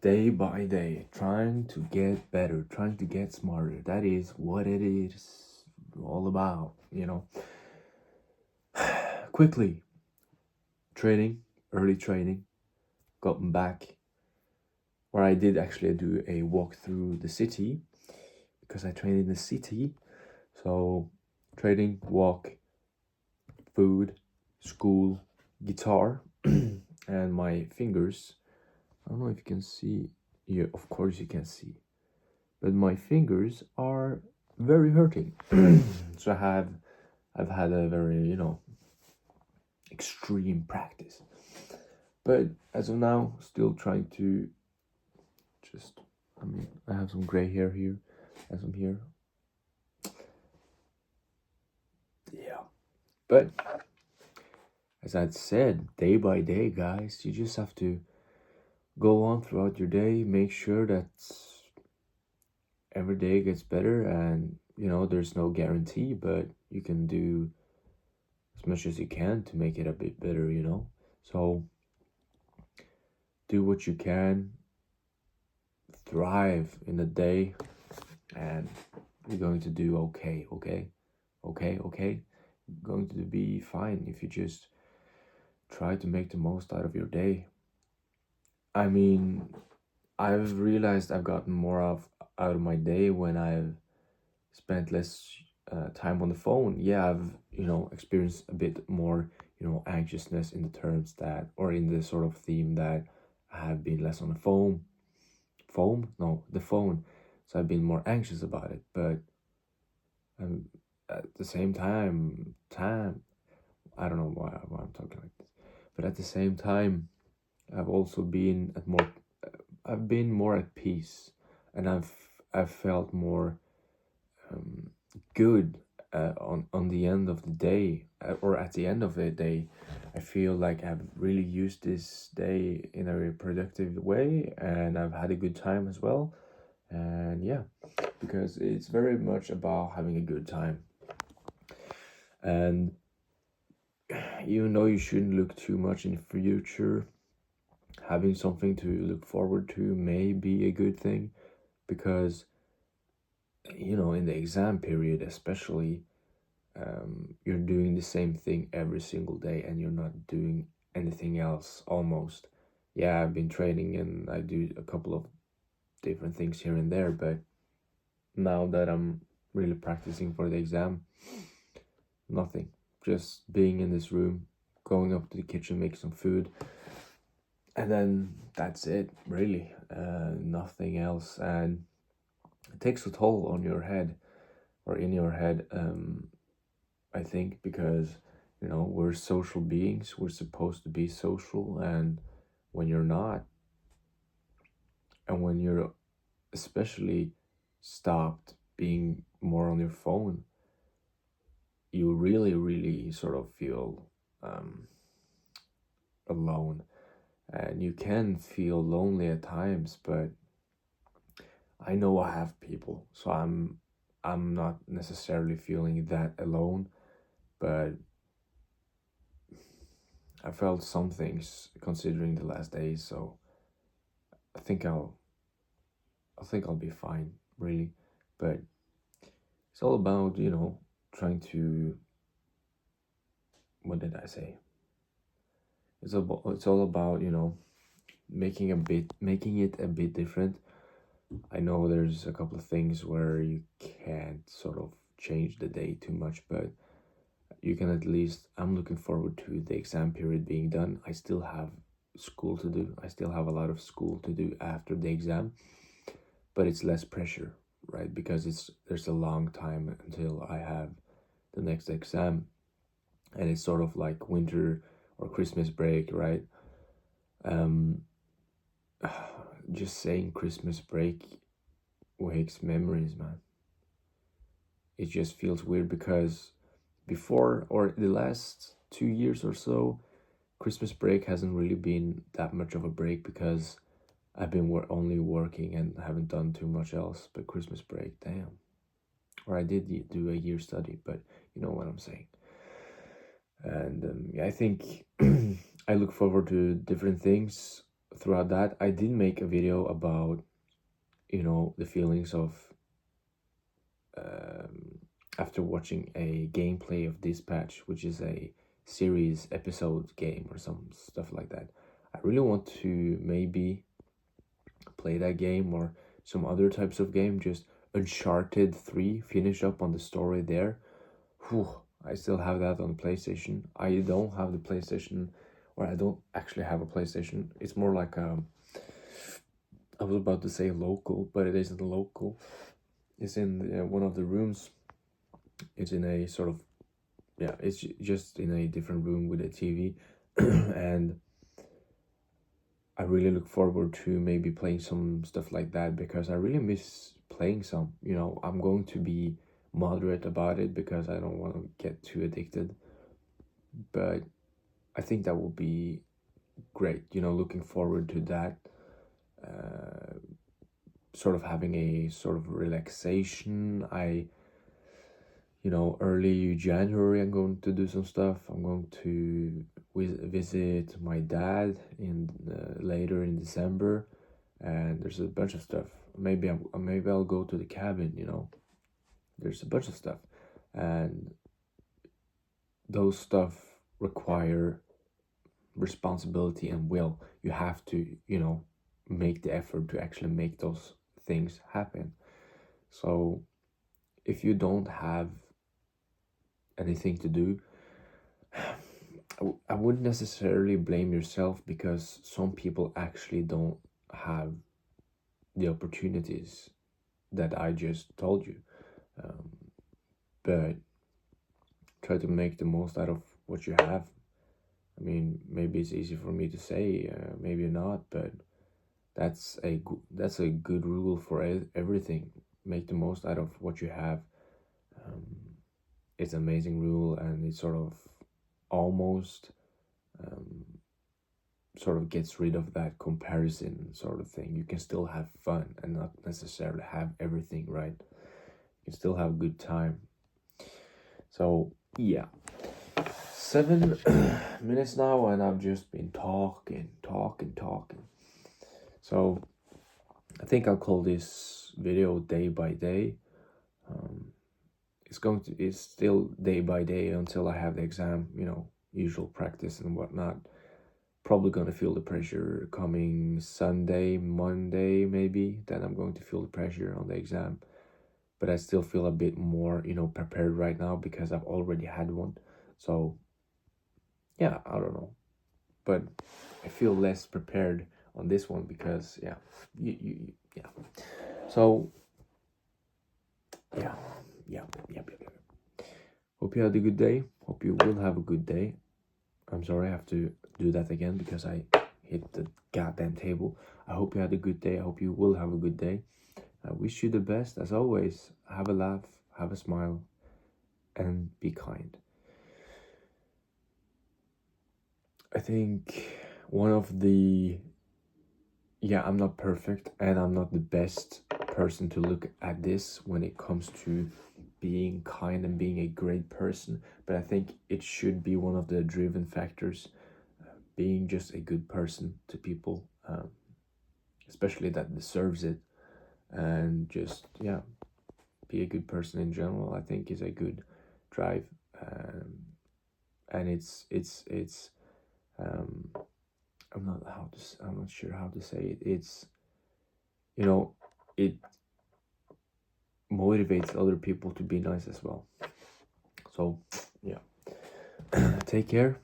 day by day, trying to get better, trying to get smarter. That is what it is all about. Quickly, training, early training, gotten back where I did actually do a walk through the city because I trained in the city. So, training, walk, food, school, guitar, and my fingers. I don't know if you can see. Yeah, of course you can see. But my fingers are very hurting. So I've had a very, extreme practice. But as of now, still trying to just, I have some gray hair here as I'm here. Yeah. But as I said, day by day, guys, you just have to go on throughout your day, make sure that every day gets better, and there's no guarantee, but you can do as much as you can to make it a bit better. So do what you can, thrive in the day, and you're going to do okay. You're going to be fine if you just try to make the most out of your day. I mean, I've realized I've gotten more out of my day when I've spent less time on the phone. Yeah, I've experienced a bit more anxiousness in the terms that, or in the sort of theme that I have been less on the the phone. So I've been more anxious about it, but at the same time, I don't know why I'm talking like this, but at the same time, I've also been I've been more at peace, and I've felt more good on the end of the day, or at the end of the day. I feel like I've really used this day in a very productive way, and I've had a good time as well. And yeah, because it's very much about having a good time. And even though you shouldn't look too much in the future, having something to look forward to may be a good thing, because in the exam period especially, you're doing the same thing every single day and you're not doing anything else almost. Yeah, I've been training and I do a couple of different things here and there, but now that I'm really practicing for the exam, nothing. Just being in this room, going up to the kitchen, make some food, and then that's it, really. Nothing else. And it takes a toll on your head, or in your head, I think, because we're social beings, we're supposed to be social, and when you're not, and when you're especially stopped being more on your phone, you really, really sort of feel alone, and you can feel lonely at times. But I know I have people, so I'm not necessarily feeling that alone, but I felt some things considering the last days, so I think I'll be fine, really. But it's all about, trying to, what did I say? It's all about, making it a bit different. I know there's a couple of things where you can't sort of change the day too much, but you can at least, I'm looking forward to the exam period being done. I still have school to do. I still have a lot of school to do after the exam, but it's less pressure, right? Because there's a long time until I have the next exam, and it's sort of like winter or Christmas break, right? Um, just saying Christmas break wakes memories, man. It just feels weird because before, or the last 2 years or so, Christmas break hasn't really been that much of a break because I've been only working and haven't done too much else. But Christmas break, damn. Or I did do a year study, but you know what I'm saying. And yeah, I think I look forward to different things throughout that, I did make a video about, the feelings of after watching a gameplay of Dispatch, which is a series episode game or some stuff like that. I really want to maybe play that game or some other types of game. Just Uncharted 3, finish up on the story there. Whew, I still have that on the PlayStation. I don't have the PlayStation, or I don't actually have a PlayStation. It's more like I was about to say local, but it isn't local. It's in one of the rooms. It's in a sort of, it's just in a different room with a TV. And I really look forward to maybe playing some stuff like that, because I really miss playing some. I'm going to be moderate about it because I don't want to get too addicted. But I think that will be great, looking forward to that. Sort of having a sort of relaxation. Early January, I'm going to do some stuff. I'm going to visit my dad later in December, and there's a bunch of stuff. Maybe I'll go to the cabin. There's a bunch of stuff, and those stuff require responsibility and will. You have to, make the effort to actually make those things happen. So if you don't have anything to do, I wouldn't necessarily blame yourself, because some people actually don't have the opportunities that I just told you. But try to make the most out of what you have. I mean, maybe it's easy for me to say, maybe not, but that's a good rule for everything. Make the most out of what you have. It's an amazing rule, and it sort of almost sort of gets rid of that comparison sort of thing. You can still have fun and not necessarily have everything right. You can still have a good time. So yeah, 7 minutes now, and I've just been talking. So I think I'll call this video day by day. It's still day by day until I have the exam, usual practice and whatnot. Probably gonna feel the pressure coming Sunday, Monday maybe. Then I'm going to feel the pressure on the exam. But I still feel a bit more, prepared right now because I've already had one. So yeah, I don't know. But I feel less prepared on this one because yeah. So yeah. Hope you had a good day. Hope you will have a good day. I'm sorry I have to do that again because I hit the goddamn table. I hope you had a good day. I hope you will have a good day. I wish you the best. As always, have a laugh, have a smile, and be kind. I think one of the... I'm not perfect, and I'm not the best person to look at this when it comes to being kind and being a great person, but I think it should be one of the driven factors, being just a good person to people, especially that deserves it, and just be a good person in general. I think is a good drive, and it's I'm not sure how to say it. It's it motivates other people to be nice as well. So yeah, take care.